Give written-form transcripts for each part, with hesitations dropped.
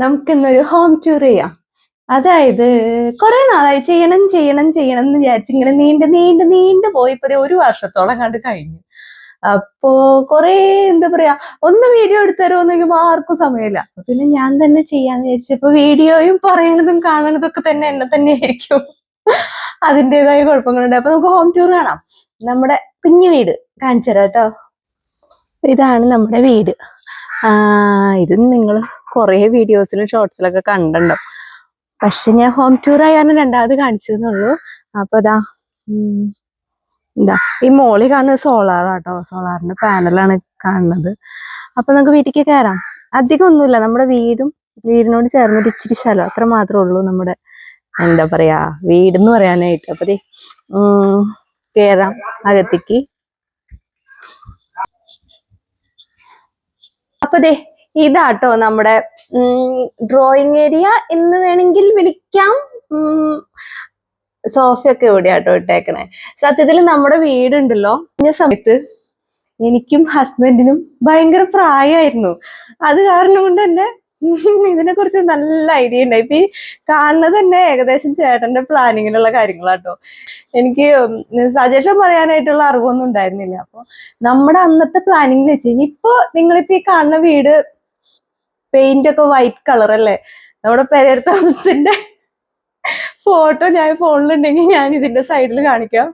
നമുക്കിന്നൊരു home tour ചെയ്യാം. അതായത് കുറെ നാളായി ചെയ്യണം ചെയ്യണം ചെയ്യണം എന്ന് വിചാരിച്ച് ഇങ്ങനെ നീണ്ടു പോയി. ഇപ്പൊ ഒരു വർഷത്തോളം കണ്ട് കഴിഞ്ഞു. അപ്പോ കൊറേ എന്താ പറയാ, ഒന്ന് വീഡിയോ എടുത്തരുമോന്ന് ചോദിക്കുമ്പോ ആർക്കും സമയമില്ല. അപ്പൊ പിന്നെ ഞാൻ തന്നെ ചെയ്യാന്ന് വിചാരിച്ചപ്പോ വീഡിയോയും പറയണതും കാണണതും ഒക്കെ തന്നെ എന്നെ തന്നെ ആയിരിക്കും. അതിൻ്റെതായ കുഴപ്പങ്ങളുണ്ട്. അപ്പൊ നമുക്ക് ഹോം ടൂർ കാണാം. നമ്മുടെ കുഞ്ഞു വീട് കാണിച്ചു തരാം കേട്ടോ. ഇതാണ് നമ്മുടെ വീട്. ഇത് നിങ്ങൾ കുറെ വീഡിയോസിലും ഷോർട്സിലൊക്കെ കണ്ടോ. പക്ഷെ ഞാൻ ഹോം ടൂർ ആയാണ് രണ്ടാമത് കാണിച്ചു എന്നുള്ളൂ. അപ്പൊ എന്താ ഈ മോളിൽ കാണുന്നത് സോളാറാട്ടോ. സോളാറിന്റെ പാനലാണ് കാണുന്നത്. അപ്പൊ നമുക്ക് വീട്ടിലേക്ക് കയറാം. അധികം ഒന്നുമില്ല, നമ്മുടെ വീടിനോട് ചേർന്നൊരു ഇച്ചിരി സ്ഥലം അത്ര മാത്രമേ ഉള്ളൂ നമ്മുടെ എന്താ പറയാ വീടെന്ന് പറയാനായിട്ട്. അപ്പൊ കേറാം അകത്തേക്ക്. അപ്പൊ ഇതാട്ടോ നമ്മുടെ ഡ്രോയിങ് ഏരിയ എന്ന് വേണമെങ്കിൽ വിളിക്കാം. സോഫയൊക്കെ എവിടെയാട്ടോ ഇട്ടേക്കണേ. സത്യത്തിൽ നമ്മുടെ വീടുണ്ടല്ലോ, ഈ സമയത്ത് എനിക്കും ഹസ്ബൻഡിനും ഭയങ്കര പ്രായമായിരുന്നു. അത് കാരണം കൊണ്ട് തന്നെ ഇതിനെ കുറിച്ച് നല്ല ഐഡിയ ഉണ്ടായി. ഇപ്പൊ ഈ കാണുന്നത് തന്നെ ഏകദേശം ചേട്ടന്റെ പ്ലാനിങ്ങിലുള്ള കാര്യങ്ങളാട്ടോ. എനിക്ക് സജഷൻ പറയാനായിട്ടുള്ള അറിവൊന്നും ഉണ്ടായിരുന്നില്ല. അപ്പൊ നമ്മുടെ അന്നത്തെ പ്ലാനിങ് വെച്ച് കഴിഞ്ഞാൽ ഇപ്പൊ നിങ്ങളിപ്പോ ഈ കാണുന്ന വീട് പെയിന്റ് ഒക്കെ വൈറ്റ് കളർ അല്ലേ. നമ്മുടെ പെരേര താമസത്തിന്റെ ഫോട്ടോ ഞാൻ ഫോണിലുണ്ടെങ്കിൽ ഞാൻ ഇതിന്റെ സൈഡിൽ കാണിക്കാം.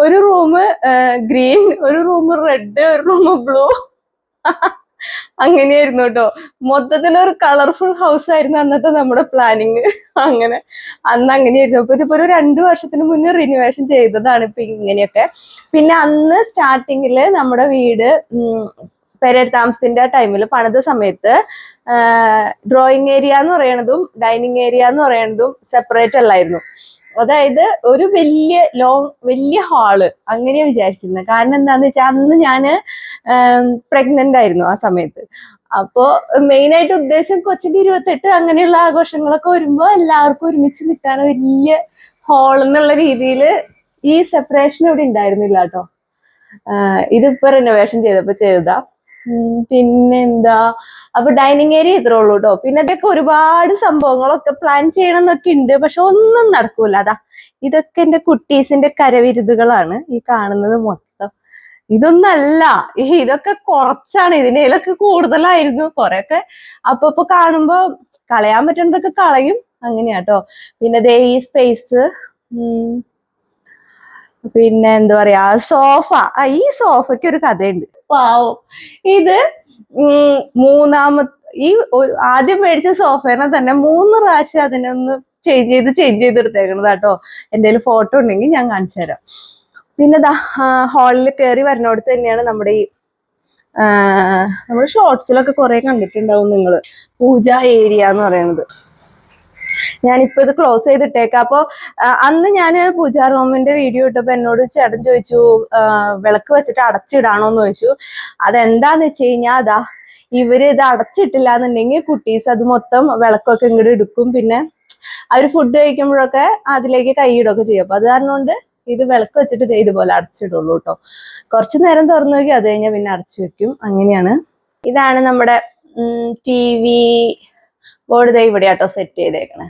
ഒരു റൂം ഗ്രീൻ, ഒരു റൂം റെഡ്, ഒരു റൂം ബ്ലൂ. അങ്ങനെയായിരുന്നു കേട്ടോ. മൊത്തത്തിലൊരു കളർഫുൾ ഹൗസ് ആയിരുന്നു അന്നത്തെ നമ്മുടെ പ്ലാനിങ്. അന്ന് അങ്ങനെയായിരുന്നു. അപ്പൊ ഇതിപ്പോ ഒരു 2 വർഷത്തിന് മുന്നേ റിനോവേഷൻ ചെയ്തതാണ് ഇപ്പൊ ഇങ്ങനെയൊക്കെ. പിന്നെ അന്ന് സ്റ്റാർട്ടിങ്ങില് നമ്മുടെ വീട് പെരേര താമസത്തിന്റെ ടൈമിൽ പണിത സമയത്ത് ഡ്രോയിങ് ഏരിയ എന്ന് പറയണതും ഡൈനിങ് ഏരിയ എന്ന് പറയണതും സെപ്പറേറ്റ് അല്ലായിരുന്നു. അതായത് ഒരു വലിയ ഹാള് അങ്ങനെയാ വിചാരിച്ചിരുന്നത്. കാരണം എന്താന്ന് വെച്ചാൽ അന്ന് ഞാന് പ്രഗ്നന്റ് ആയിരുന്നു ആ സമയത്ത്. അപ്പോ മെയിനായിട്ട് ഉദ്ദേശം കൊച്ചിന്റെ 28 അങ്ങനെയുള്ള ആഘോഷങ്ങളൊക്കെ വരുമ്പോ എല്ലാവർക്കും ഒരുമിച്ച് നിൽക്കാൻ വലിയ ഹാൾ എന്നുള്ള രീതിയിൽ ഈ സെപ്പറേഷൻ ഇവിടെ ഉണ്ടായിരുന്നില്ല കേട്ടോ. ഇതിപ്പോ റിനോവേഷൻ ചെയ്തപ്പോ ചെയ്തതാ. പിന്നെന്താ, അപ്പൊ ഡൈനിങ് ഏരിയ ഇത്രേ ഉള്ളൂ കേട്ടോ. പിന്നെ അതൊക്കെ ഒരുപാട് സംഭവങ്ങളൊക്കെ പ്ലാൻ ചെയ്യണം എന്നൊക്കെ ഉണ്ട്, പക്ഷെ ഒന്നും നടക്കൂല. ഇതൊക്കെ എന്റെ കുട്ടീസിന്റെ കരവിരുതുകളാണ് ഈ കാണുന്നത് മൊത്തം. ഇതൊന്നല്ല, ഇതൊക്കെ കുറച്ചാണ്. ഇതിനേലൊക്കെ കൂടുതലായിരുന്നു. കുറെയൊക്കെ അപ്പൊ കാണുമ്പോ കളയാൻ പറ്റുന്നതൊക്കെ കളയും, അങ്ങനെയാട്ടോ. പിന്നെ ഈ സ്പേസ്, പിന്നെ എന്താ പറയാ സോഫ. ഈ സോഫയ്ക്ക് ഒരു കഥയുണ്ട് പാവം. ഇത് ആദ്യം മേടിച്ച സോഫേനെ തന്നെ 3 പ്രാവശ്യം അതിനൊന്ന് ചേഞ്ച് ചെയ്തെടുത്തേക്കണത് കേട്ടോ. എൻ്റെ ഫോട്ടോ ഉണ്ടെങ്കിൽ ഞാൻ കാണിച്ചു തരാം. പിന്നെ ഹാളിൽ കയറി വരുന്നോടത്ത് തന്നെയാണ് നമ്മുടെ നമ്മൾ ഷോർട്സിലൊക്കെ കുറെ കണ്ടിട്ടുണ്ടാവും നിങ്ങൾ, പൂജ ഏരിയ എന്ന് പറയുന്നത്. ഞാനിപ്പോ ഇത് ക്ലോസ് ചെയ്തിട്ടേക്കാം. അപ്പൊ അന്ന് ഞാൻ പൂജാ റൂമിന്റെ വീഡിയോ ഇട്ടപ്പോ എന്നോട് ചേട്ടൻ ചോദിച്ചു വിളക്ക് വെച്ചിട്ട് അടച്ചിടാണോന്ന് ചോദിച്ചു. അതെന്താന്ന് വെച്ച് കഴിഞ്ഞാൽ ഇവര് ഇത് അടച്ചിട്ടില്ല എന്നുണ്ടെങ്കിൽ കുട്ടീസ് അത് മൊത്തം വിളക്കൊക്കെ ഇങ്ങോട്ട് എടുക്കും. പിന്നെ അവര് ഫുഡ് കഴിക്കുമ്പോഴൊക്കെ അതിലേക്ക് കൈയിടൊക്കെ ചെയ്യും. അപ്പൊ അത് കാരണം കൊണ്ട് ഇത് വിളക്ക് വെച്ചിട്ട് ഇതുപോലെ അടച്ചിടുള്ളൂ കേട്ടോ. കുറച്ചു നേരം തുറന്നു നോക്കി അത് കഴിഞ്ഞാൽ പിന്നെ അടച്ചു വെക്കും. അങ്ങനെയാണ്. ഇതാണ് നമ്മുടെ TV ബോർഡ് ഇവിടെ ആട്ടോ സെറ്റ് ചെയ്തേക്കണേ.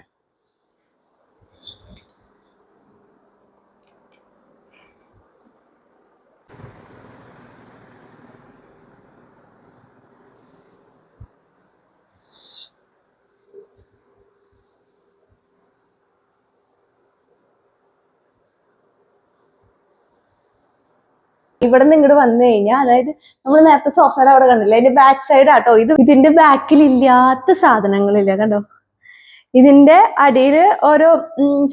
ഇവിടെ നിന്ന് ഇങ്ങോട്ട് വന്നു കഴിഞ്ഞാൽ, അതായത് നമ്മൾ നേരത്തെ സോഫയുടെ അവിടെ കണ്ടില്ല, അതിന്റെ ബാക്ക് സൈഡ് ആട്ടോ ഇത്. ഇതിന്റെ ബാക്കിൽ ഇല്ലാത്ത സാധനങ്ങളില്ല കണ്ടോ. ഇതിന്റെ അടിയിൽ ഓരോ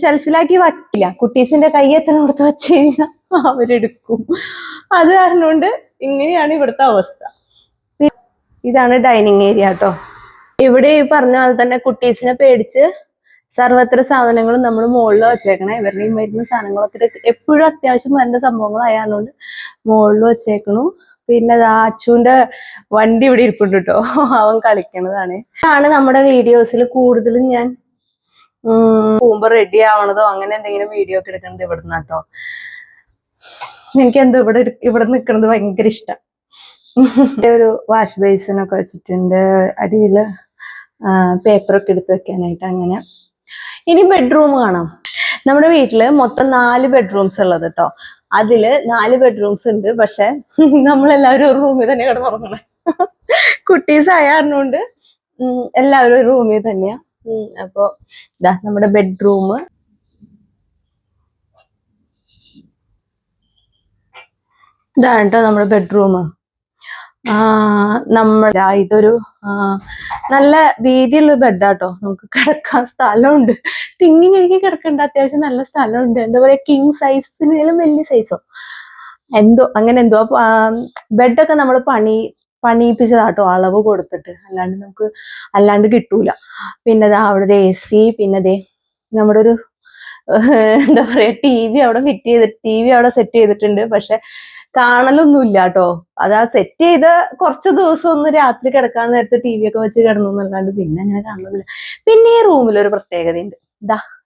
ഷെൽഫിലാക്കി വയ്ക്കില്ല. കുട്ടീസിന്റെ കൈ എത്തനോടത്ത് വെച്ച് കഴിഞ്ഞാൽ അവരെടുക്കും. അത് കാരണം കൊണ്ട് ഇങ്ങനെയാണ് ഇവിടുത്തെ അവസ്ഥ. ഇതാണ് ഡൈനിങ് ഏരിയ കേട്ടോ. ഇവിടെ ഈ പറഞ്ഞ പോലെ തന്നെ കുട്ടീസിനെ പേടിച്ച് സർവത്ര സാധനങ്ങളും നമ്മൾ മുകളിൽ വെച്ചേക്കണേ. ഇവരുടെയും വരുന്ന സാധനങ്ങളൊക്കെ എപ്പോഴും അത്യാവശ്യം വേണ്ട സംഭവങ്ങളായതുകൊണ്ട് മുകളിൽ വെച്ചേക്കണു. പിന്നെ അച്ചുവിന്റെ വണ്ടി ഇവിടെ ഇരിപ്പുണ്ട് കേട്ടോ, അവൻ കളിക്കണതാണ്. ഇതാണ് നമ്മുടെ വീഡിയോസിൽ കൂടുതലും ഞാൻ പോകുമ്പോ റെഡി ആവണതോ അങ്ങനെ എന്തെങ്കിലും വീഡിയോ ഒക്കെ എടുക്കണത് ഇവിടുന്ന് കേട്ടോ. എനിക്ക് എന്തോ ഇവിടെ നിൽക്കണത് ഭയങ്കര ഇഷ്ടം. ഒരു വാഷ് ബേസിനൊക്കെ വെച്ചിട്ടുണ്ട്. അടിയില് പേപ്പറൊക്കെ എടുത്ത് വെക്കാനായിട്ട്. അങ്ങനെ ഇനി ബെഡ്റൂം കാണാം. നമ്മുടെ വീട്ടില് മൊത്തം 4 ബെഡ്റൂംസ് ഉള്ളത് കേട്ടോ. അതില് 4 ബെഡ്റൂംസ് ഉണ്ട്, പക്ഷെ നമ്മളെല്ലാവരും ഒരു റൂമിൽ തന്നെ കിടന്നുറങ്ങണേ. കുട്ടീസ് ആയതുകൊണ്ട് എല്ലാവരും ഒരു റൂമിൽ തന്നെയാ. അപ്പൊ ഇതാ നമ്മുടെ ബെഡ്റൂം. ഇതാണ് കേട്ടോ നമ്മുടെ ബെഡ്റൂം. ഇതൊരു നല്ല വീതിയുള്ള ബെഡാട്ടോ. നമുക്ക് കിടക്കാൻ സ്ഥലമുണ്ട്, തിങ്ങി ഞെങ്ങി കിടക്കേണ്ട, അത്യാവശ്യം നല്ല സ്ഥലമുണ്ട്. എന്താ പറയാ, കിങ് സൈസിനും വലിയ സൈസോ എന്തോ അങ്ങനെ എന്തോ. ബെഡൊക്കെ നമ്മൾ പണിയിപ്പിച്ചതാട്ടോ, അളവ് കൊടുത്തിട്ട്. അല്ലാണ്ട് കിട്ടൂല. പിന്നെ അവിടെ ഒരു AC, പിന്നെ നമ്മുടെ ഒരു എന്താ പറയാ TV അവിടെ സെറ്റ് ചെയ്തിട്ടുണ്ട്. പക്ഷെ കാണലൊന്നും ഇല്ല കേട്ടോ. അതാ സെറ്റ് ചെയ്ത കുറച്ച് ദിവസം ഒന്ന് രാത്രി കിടക്കാൻ നേരത്തെ TV ഒക്കെ വെച്ച് കിടന്നു എന്നല്ലാണ്ട് പിന്നെ അങ്ങനെ കാണുന്നില്ല. പിന്നെ ഈ റൂമിലൊരു പ്രത്യേകതയുണ്ട്.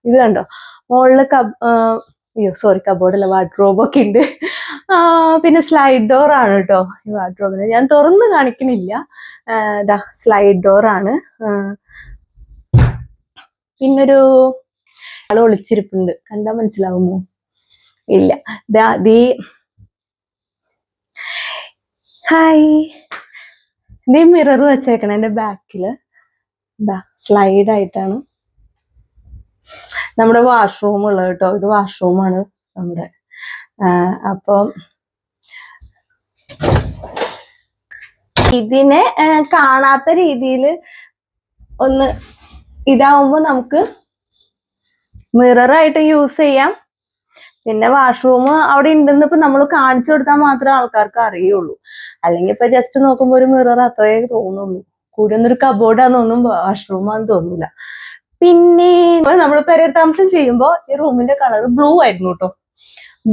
ഇത് കണ്ടോ, മുകളില് കബോർഡല്ല, വാർഡ്രോബൊക്കെ ഉണ്ട്. പിന്നെ സ്ലൈഡ് ഡോർ ആണ് കേട്ടോ ഈ വാർഡ്രോബിന്. ഞാൻ തുറന്ന് കാണിക്കണില്ല. സ്ലൈഡ് ഡോർ ആണ്. പിന്നൊരു ആള് ഒളിച്ചിരിപ്പുണ്ട്, കണ്ടാ മനസ്സിലാവുമോ? ഇല്ല. ഹായ്, മിറർ വെച്ചേക്കണ എന്റെ ബാക്കില്. സ്ലൈഡ് ആയിട്ടാണ് നമ്മുടെ വാഷ്റൂം ഉള്ളത് കേട്ടോ. ഇത് വാഷ്റൂമാണ് നമ്മുടെ. അപ്പം ഇതിനെ കാണാത്ത രീതിയിൽ ഒന്ന് ഇതാവുമ്പോ നമുക്ക് മിററായിട്ട് യൂസ് ചെയ്യാം. പിന്നെ വാഷ്റൂം അവിടെ ഉണ്ടെന്ന് ഇപ്പൊ നമ്മൾ കാണിച്ചു കൊടുത്താൽ മാത്രമേ ആൾക്കാർക്ക് അറിയുള്ളൂ. അല്ലെങ്കിൽ ഇപ്പൊ ജസ്റ്റ് നോക്കുമ്പോ ഒരു മിറർ അത്രേ തോന്നുള്ളൂ. കൂടെ ഒന്നൊരു കബോർഡാന്നൊന്നും വാഷ്റൂമാന്ന് തോന്നൂല. പിന്നെ നമ്മൾ പെരേര താമസം ചെയ്യുമ്പോ ഈ റൂമിന്റെ കളർ ബ്ലൂ ആയിരുന്നു കേട്ടോ.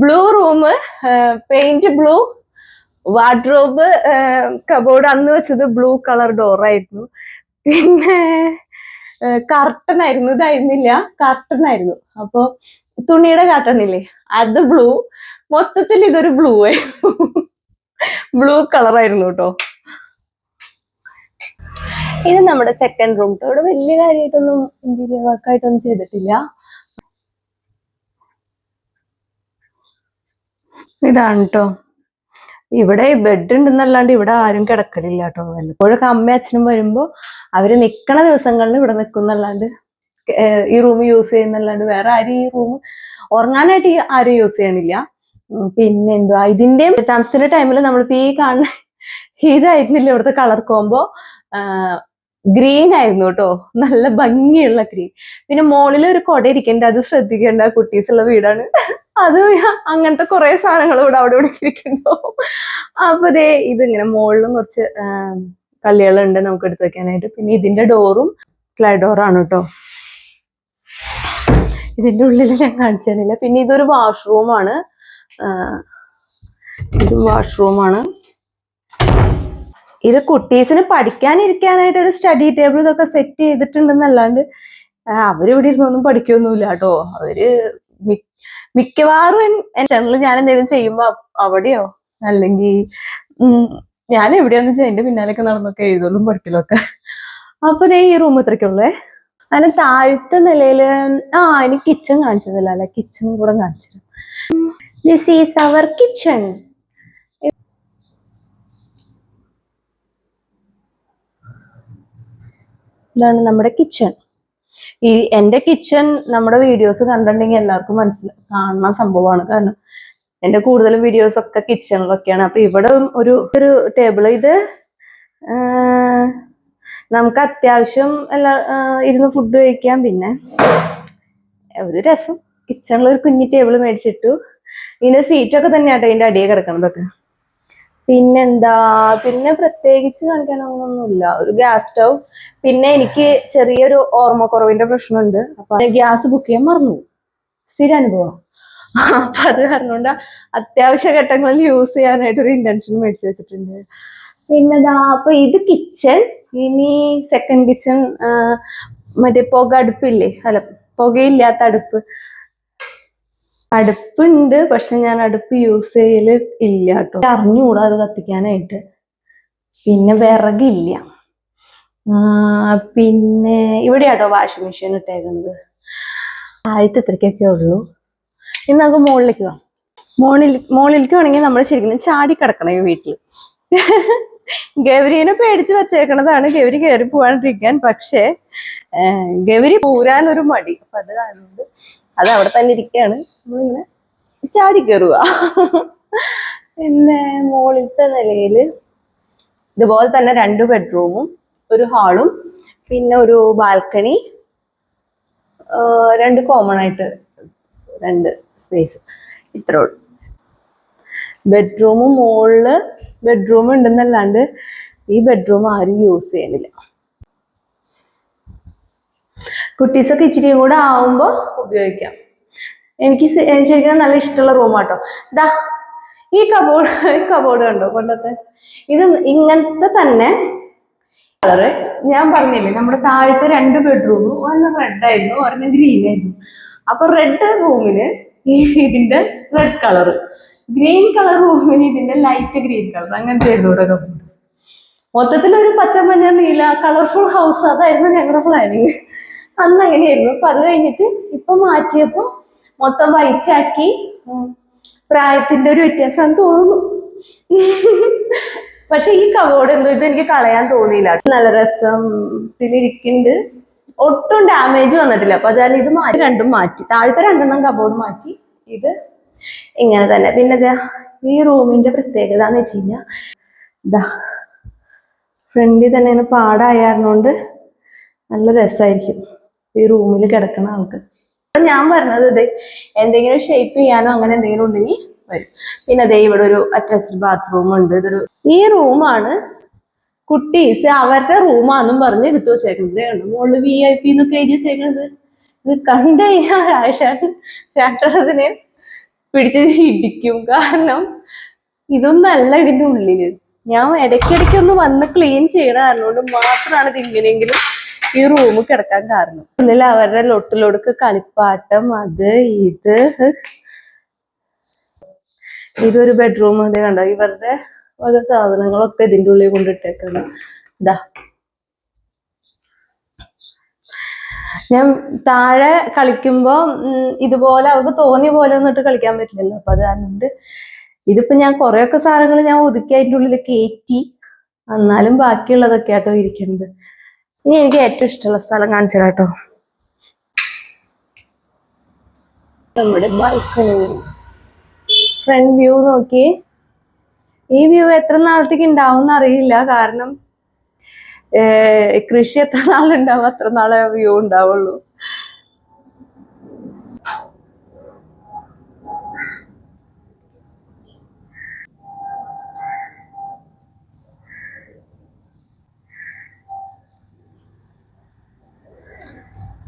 Blue room, paint blue, wardrobe, cupboard അന്ന് വെച്ചത് ബ്ലൂ കളർ ഡോറായിരുന്നു. പിന്നെ കർട്ടൺ ആയിരുന്നു, ഇതായിരുന്നില്ല, കർട്ടൺ ആയിരുന്നു. അപ്പൊ തുണിയുടെ കർട്ടൺ ഇല്ലേ, അത് ബ്ലൂ. മൊത്തത്തിൽ ഇതൊരു ബ്ലൂ ആയിരുന്നു, ബ്ലൂ കളറായിരുന്നു കേട്ടോ. ഇത് നമ്മുടെ സെക്കൻഡ് റൂം കേട്ടോ. ഇവിടെ വലിയ കാര്യമായിട്ടൊന്നും ഇന്റീരിയർ വർക്കായിട്ടൊന്നും ചെയ്തിട്ടില്ല. ഇതാണ് കേട്ടോ. ഇവിടെ ബെഡ് ഉണ്ടെന്നല്ലാണ്ട് ഇവിടെ ആരും കിടക്കലില്ല കേട്ടോ. വല്ലപ്പോഴൊക്കെ അമ്മയും അച്ഛനും വരുമ്പോ അവര് നിക്കണ ദിവസങ്ങളിൽ ഇവിടെ നിൽക്കുന്നല്ലാണ്ട് ഈ റൂം യൂസ് ചെയ്യുന്നല്ലാണ്ട് വേറെ ആരും ഈ റൂം ഉറങ്ങാനായിട്ട് ആരും യൂസ് ചെയ്യണില്ല. പിന്നെ എന്തുവാ, ഇതിന്റെ താമസത്തിന്റെ ടൈമിൽ നമ്മളിപ്പോ ഈ കാണുന്ന ഇതായിരുന്നില്ല ഇവിടുത്തെ കളർ കോമ്പോ. ഗ്രീൻ ആയിരുന്നു കേട്ടോ, നല്ല ഭംഗിയുള്ള ഗ്രീൻ. പിന്നെ മുകളിൽ ഒരു കൊട ഇരിക്കണ്ട, അത് ശ്രദ്ധിക്കേണ്ട, കുട്ടീസുള്ള വീടാണ്. അത് അങ്ങനത്തെ കുറെ സാധനങ്ങൾ അവിടെ ഇരിക്കണ്ടോ. അപ്പൊ ഇതിങ്ങനെ മുകളിലും കുറച്ച് കള്ളികളുണ്ട് നമുക്ക് എടുത്ത് വെക്കാനായിട്ട്. പിന്നെ ഇതിന്റെ ഡോറും സ്ലൈഡ് ഡോറാണ് കേട്ടോ. ഇതിന്റെ ഉള്ളിൽ ഞാൻ കാണിച്ചു തന്നില്ല. പിന്നെ ഇതൊരു വാഷ്റൂമാണ്. ഇതും വാഷ്റൂമാണ്. ഇത് കുട്ടീസിന് പഠിക്കാനിരിക്കാനായിട്ട് ഒരു സ്റ്റഡി ടേബിൾ ഇതൊക്കെ സെറ്റ് ചെയ്തിട്ടുണ്ടെന്നല്ലാണ്ട് അവരിവിടെ ഇരുന്നൊന്നും പഠിക്കൊന്നുമില്ല കേട്ടോ. അവര് മിക്കവാറും ചാനൽ ഞാൻ എന്തെങ്കിലും ചെയ്യുമ്പോ അവിടെയോ അല്ലെങ്കിൽ ഞാൻ എവിടെയാന്ന് എന്റെ പിന്നാലൊക്കെ നടന്നൊക്കെ എഴുതലും പഠിക്കലൊക്കെ. അപ്പൊ ഈ റൂം ഇത്രയ്ക്കുള്ളേ. അതിന് താഴത്തെ നിലയില് എനിക്ക് കിച്ചൺ കാണിച്ചതല്ല, അല്ലെ കിച്ചണും കൂടെ കാണിച്ചു. This is our kitchen. ഇതാണ് നമ്മുടെ കിച്ചൺ. എന്റെ കിച്ചൺ നമ്മുടെ വീഡിയോസ് കണ്ടിട്ടുണ്ടെങ്കിൽ എല്ലാവർക്കും കാണുന്ന സംഭവമാണ്. കാരണം എന്റെ കൂടുതലും വീഡിയോസ് ഒക്കെ കിച്ചണിലൊക്കെയാണ്. അപ്പൊ ഇവിടെ ഒരു ടേബിള്, ഇത് നമുക്ക് അത്യാവശ്യം ഇരുന്ന് ഫുഡ് കഴിക്കാം. പിന്നെ ഒരു രസം, കിച്ചണിൽ ഒരു കുഞ്ഞി ടേബിൾ മേടിച്ചിട്ടു. ഇതിന്റെ സീറ്റൊക്കെ തന്നെയാട്ടോ ഇതിന്റെ അടിയെ കിടക്കണതൊക്കെ. പിന്നെന്താ, പിന്നെ പ്രത്യേകിച്ച് കാണിക്കാനൊന്നുമില്ല. ഒരു ഗ്യാസ് സ്റ്റൗ. പിന്നെ എനിക്ക് ചെറിയൊരു ഓർമ്മക്കുറവിന്റെ പ്രശ്നമുണ്ട്. അപ്പൊ ഗ്യാസ് ബുക്ക് ചെയ്യാൻ മറന്നു, സ്ഥിര അനുഭവം. അപ്പൊ അത് കാരണം കൊണ്ട് അത്യാവശ്യ ഘട്ടങ്ങളിൽ യൂസ് ചെയ്യാനായിട്ട് ഒരു ഇൻഡക്ഷൻ മേടിച്ചു വെച്ചിട്ടുണ്ട്. പിന്നെന്താ, അപ്പൊ ഇത് കിച്ചൺ. ഇനി സെക്കൻഡ് കിച്ചൺ, മറ്റേ പുക അടുപ്പില്ലേ, അല്ല പുകയില്ലാത്ത അടുപ്പുണ്ട്. പക്ഷെ ഞാൻ അടുപ്പ് യൂസ് ചെയ്യല് ഇല്ല കേട്ടോ, അറിഞ്ഞുകൂടാ അത് കത്തിക്കാനായിട്ട്. പിന്നെ വിറകില്ല. പിന്നെ ഇവിടെയാട്ടോ വാഷിംഗ് മെഷീൻ ഇട്ടേക്കുന്നത്. താഴത്തെ ഇത്രയ്ക്കൊക്കെ ഉള്ളൂ. ഇനി നമുക്ക് മുകളിലേക്ക് പോവാം. മുകളിലേക്ക് വേണമെങ്കിൽ നമ്മൾ ശരിക്കും ചാടി കിടക്കണം ഈ വീട്ടിൽ. ഗൗരീനെ പേടിച്ച് വെച്ചേക്കണതാണ് ഗൗരി കയറി പോവാണ്ടിരിക്കാൻ. പക്ഷേ ഗൗരി പൂരാൻ ഒരു മടി. അപ്പൊ അത് കാരണം അത് അവിടെ തന്നെ ഇരിക്കുകയാണ്. നമ്മളിങ്ങനെ ചാടി കയറുക. പിന്നെ മുകളിലത്തെ നിലയില് ഇതുപോലെ തന്നെ 2 ബെഡ്റൂമും ഒരു ഹാളും പിന്നെ ഒരു ബാൽക്കണി, 2 കോമൺ ആയിട്ട് 2 സ്പേസ്, ഇത്രേ ഉള്ളൂ. ബെഡ്റൂമും മുകളില് ബെഡ്റൂം ഉണ്ടെന്നല്ലാണ്ട് ഈ ബെഡ്റൂം ആരും യൂസ് ചെയ്യണില്ല. കുട്ടീസൊക്കെ ഇച്ചിരി കൂടെ ആവുമ്പോ ഉപയോഗിക്കാം. എനിക്ക് ശരിക്കും നല്ല ഇഷ്ടമുള്ള റൂമാട്ടോ. ദാ ഈ കബോർഡ് കണ്ടോ കൊണ്ടത്തെ? ഇത് ഇങ്ങനത്തെ തന്നെ കളറ്. ഞാൻ പറഞ്ഞില്ലേ നമ്മുടെ താഴത്തെ 2 ബെഡ്റൂമും ഒരെണ്ണം റെഡ് ആയിരുന്നു, ഒരെണ്ണം ഗ്രീൻ ആയിരുന്നു. അപ്പൊ റെഡ് റൂമിന് ഇതിന്റെ റെഡ് കളറ്, ഗ്രീൻ കളർ റൂമിന് ഇതിന്റെ ലൈറ്റ് ഗ്രീൻ കളർ, അങ്ങനത്തെ ആയിരുന്നു ഇവിടെ കബോർഡ്. മൊത്തത്തിലൊരു പച്ച മഞ്ഞ നീല കളർഫുൾ ഹൗസ്. അതായിരുന്നു ഞങ്ങളുടെ പ്ലാനിങ്. അന്ന് അങ്ങനെയായിരുന്നു. അപ്പൊ അത് കഴിഞ്ഞിട്ട് ഇപ്പൊ മാറ്റിയപ്പോ മൊത്തം വൈറ്റ് ആക്കി. പ്രായത്തിന്റെ ഒരു വ്യത്യാസം തോന്നുന്നു. പക്ഷെ ഈ കബോർഡ് എന്തോ ഇത് എനിക്ക് കളയാൻ തോന്നിയില്ല. നല്ല രസത്തിലിരിക്കുന്നുണ്ട്. ഒട്ടും ഡാമേജ് വന്നിട്ടില്ല. അപ്പൊ അതായത് ഇത് മാറ്റി 2 മാറ്റി. താഴത്തെ 2 കബോർഡ് മാറ്റി. ഇത് ഇങ്ങനെ തന്നെ. പിന്നെ ഈ റൂമിന്റെ പ്രത്യേകത എന്ന് വെച്ച് കഴിഞ്ഞാൽ ഇതാ ഫ്രണ്ടിൽ തന്നെ ഇങ്ങനെ പാടായതുകൊണ്ട് നല്ല രസമായിരിക്കും ഈ റൂമിൽ കിടക്കുന്ന ആൾക്ക്. ഞാൻ പറഞ്ഞത് ഇത് എന്തെങ്കിലും ഷേപ്പ് ചെയ്യാനോ അങ്ങനെ എന്തെങ്കിലും ഉണ്ടെങ്കിൽ വരും. പിന്നെ അതേ ഇവിടെ ഒരു അറ്റാച്ച്ഡ് ബാത്റൂം ഉണ്ട്. ഈ റൂമാണ് കുട്ടീസ് അവരുടെ റൂമാന്നും പറഞ്ഞ് എടുത്തു വെച്ചേക്കുന്നത്. മുകളിൽ VIP എന്നൊക്കെ എഴുതി വെച്ചേക്കുന്നത്. ഇത് കണ്ടു കഴിഞ്ഞാൽ രാഷ്ട്രത്തിനെ പിടിച്ച് ഇടിക്കും. കാരണം ഇതൊന്നല്ല ഇതിന്റെ ഉള്ളില്. ഞാൻ ഇടയ്ക്കിടയ്ക്കൊന്ന് വന്ന് ക്ലീൻ ചെയ്യണ കാരണോണ്ട് മാത്രമാണ് ഇത് ഇങ്ങനെയെങ്കിലും ഈ റൂം കിടക്കാൻ കാരണം. ഉള്ളിൽ അവരുടെ ലൊട്ടിലൊടുക്ക് കളിപ്പാട്ടം, അത് ഇതൊരു ബെഡ്റൂം. അത് കണ്ടോ, ഇവരുടെ വക സാധനങ്ങളൊക്കെ ഇതിന്റെ ഉള്ളിൽ കൊണ്ടിട്ടേക്കാണ്. ഇതാ ഞാൻ താഴെ കളിക്കുമ്പോ ഇതുപോലെ അവർക്ക് തോന്നിയ പോലെ ഒന്നിട്ട് കളിക്കാൻ പറ്റില്ലല്ലോ. അപ്പൊ അത് കാരണം ഇതിപ്പോ ഞാൻ കുറെയൊക്കെ സാധനങ്ങൾ ഞാൻ ഒതുക്കി അതിൻ്റെ ഉള്ളിൽ കയറ്റി. എന്നാലും ബാക്കിയുള്ളതൊക്കെ ആട്ടോ ഇരിക്കുന്നത്. ഇനി എനിക്ക് ഏറ്റവും ഇഷ്ടമുള്ള സ്ഥലം കാണിച്ചു കേട്ടോ. നമ്മുടെ ബാൽക്കണി ഫ്രണ്ട് വ്യൂ നോക്കി. ഈ വ്യൂ എത്ര നാളത്തേക്ക് ഉണ്ടാവും അറിയില്ല. കാരണം കൃഷി എത്ര നാളുണ്ടാവും അത്ര നാളെ വ്യൂ ഉണ്ടാവുള്ളൂ.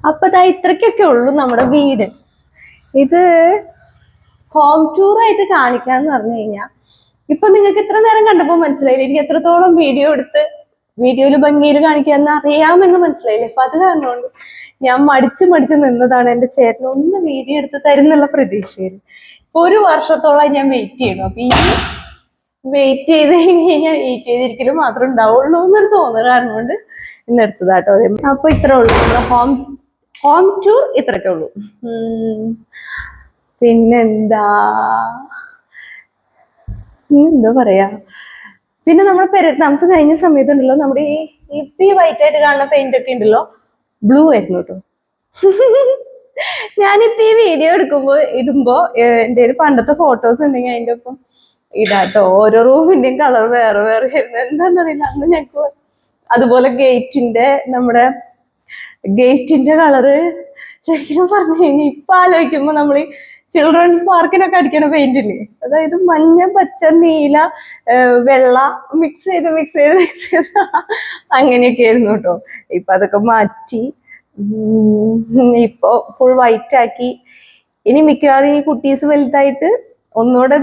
അപ്പൊ ഇത്രയ്ക്കൊക്കെ ഉള്ളൂ നമ്മുടെ വീട്. ഇത് ഹോം ടൂർ ആയിട്ട് കാണിക്കാന്ന് പറഞ്ഞു കഴിഞ്ഞാൽ ഇപ്പൊ നിങ്ങൾക്ക് ഇത്ര നേരം കണ്ടപ്പോ മനസ്സിലായില്ലേ എനിക്ക് എത്രത്തോളം വീഡിയോ എടുത്ത് വീഡിയോയില് ഭംഗിയിൽ കാണിക്കാന്ന് അറിയാമെന്ന് മനസ്സിലായില്ലേ. അപ്പൊ അത് കാരണമുണ്ട് ഞാൻ മടിച്ച് നിന്നതാണ്. എന്റെ ചേട്ടൻ ഒന്ന് വീഡിയോ എടുത്ത് തരുന്നുള്ള പ്രതീക്ഷയിൽ. 1 വർഷത്തോളം ഞാൻ വെയിറ്റ് ചെയ്യണം. അപ്പൊ ഈ വെയിറ്റ് ചെയ്ത് കഴിഞ്ഞാൽ വെയിറ്റ് ചെയ്തിരിക്കലും മാത്രം ഉണ്ടാവുള്ളൂ എന്നൊരു തോന്നൽ കാരണം കൊണ്ട് ഇന്ന് എടുത്തതാട്ടോ. അപ്പൊ ഇത്രേ ഉള്ളൂ നമ്മുടെ ഹോം ടൂർ. ഇത്രയൊക്കെ ഉള്ളൂ. പിന്നെന്താ പറയാ, പിന്നെ നമ്മൾ താമസം കഴിഞ്ഞ സമയത്തുണ്ടല്ലോ നമ്മുടെ ഈ വൈറ്റ് ആയിട്ട് കാണുന്ന പെയിന്റ് ഒക്കെ ഉണ്ടല്ലോ, ബ്ലൂ ആയിരുന്നു കേട്ടോ. ഞാനിപ്പോ ഈ വീഡിയോ ഇടുമ്പോ എന്റെ ഒരു പണ്ടത്തെ ഫോട്ടോസ് ഉണ്ടെങ്കിൽ അതിന്റെ ഒപ്പം ഇടാട്ടോ. ഓരോ റൂമിന്റെയും കളർ വേറെ വേറെ ആയിരുന്നു. എന്താന്നറിയില്ല. അന്ന് ഞങ്ങക്ക് അതുപോലെ നമ്മുടെ ഗേറ്റിന്റെ കളറ് ശരിക്കും പറഞ്ഞു കഴിഞ്ഞാൽ ഇപ്പൊ ആലോചിക്കുമ്പോ നമ്മൾ ഈ ചിൽഡ്രൻസ് പാർക്കിനൊക്കെ അടിക്കണ പെയിന്റ് ഇല്ലേ, അതായത് മഞ്ഞ, പച്ച, നീല, വെള്ള മിക്സ് ചെയ്ത് അങ്ങനെയൊക്കെ ആയിരുന്നു കേട്ടോ. ഇപ്പൊ അതൊക്കെ മാറ്റി ഇപ്പൊ ഫുൾ വൈറ്റ് ആക്കി. ഇനി മിക്കവാറും ഈ കുട്ടീസ് വലുതായിട്ട് ഒന്നുകൂടെ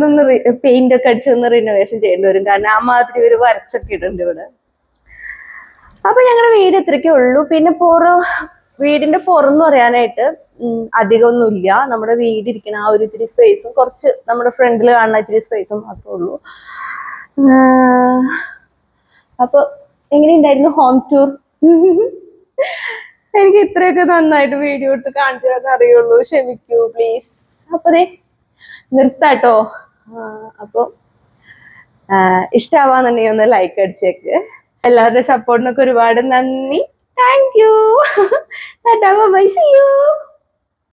പെയിന്റ് ഒക്കെ അടിച്ച് റിനോവേഷൻ ചെയ്യേണ്ടി വരും. കാരണം ആ മാതിരി ഒരു വരച്ചൊക്കെ ഇടുന്നുണ്ട് ഇവിടെ. അപ്പൊ ഞങ്ങളുടെ വീട് ഇത്രയ്ക്കേ ഉള്ളൂ. പിന്നെ വീടിന്റെ പുറന്ന് പറയാനായിട്ട് അധികമൊന്നുമില്ല. നമ്മുടെ വീടിരിക്കുന്ന ആ ഒരു ഇത്തിരി സ്പേസും കുറച്ച് നമ്മുടെ ഫ്രണ്ടിൽ കാണുന്ന ഇച്ചിരി സ്പേസും മാത്രമേ ഉള്ളൂ. അപ്പൊ എങ്ങനെയുണ്ടായിരുന്നു ഹോം ടൂർ? എനിക്ക് ഇത്രയൊക്കെ നന്നായിട്ട് വീഡിയോ എടുത്ത് കാണിച്ചു തരാൻ അറിയുള്ളൂ, ക്ഷമിക്കൂ പ്ലീസ്. അപ്പൊ ദേ നിർത്താട്ടോ. അപ്പൊ ഇഷ്ടാവാന്നുണ്ടെങ്കിൽ ഒന്ന് ലൈക്ക് അടിച്ചേക്ക്. എല്ലാവരുടെ സപ്പോർട്ടിനൊക്കെ ഒരുപാട് നന്ദി. Thank you. Bye, see U.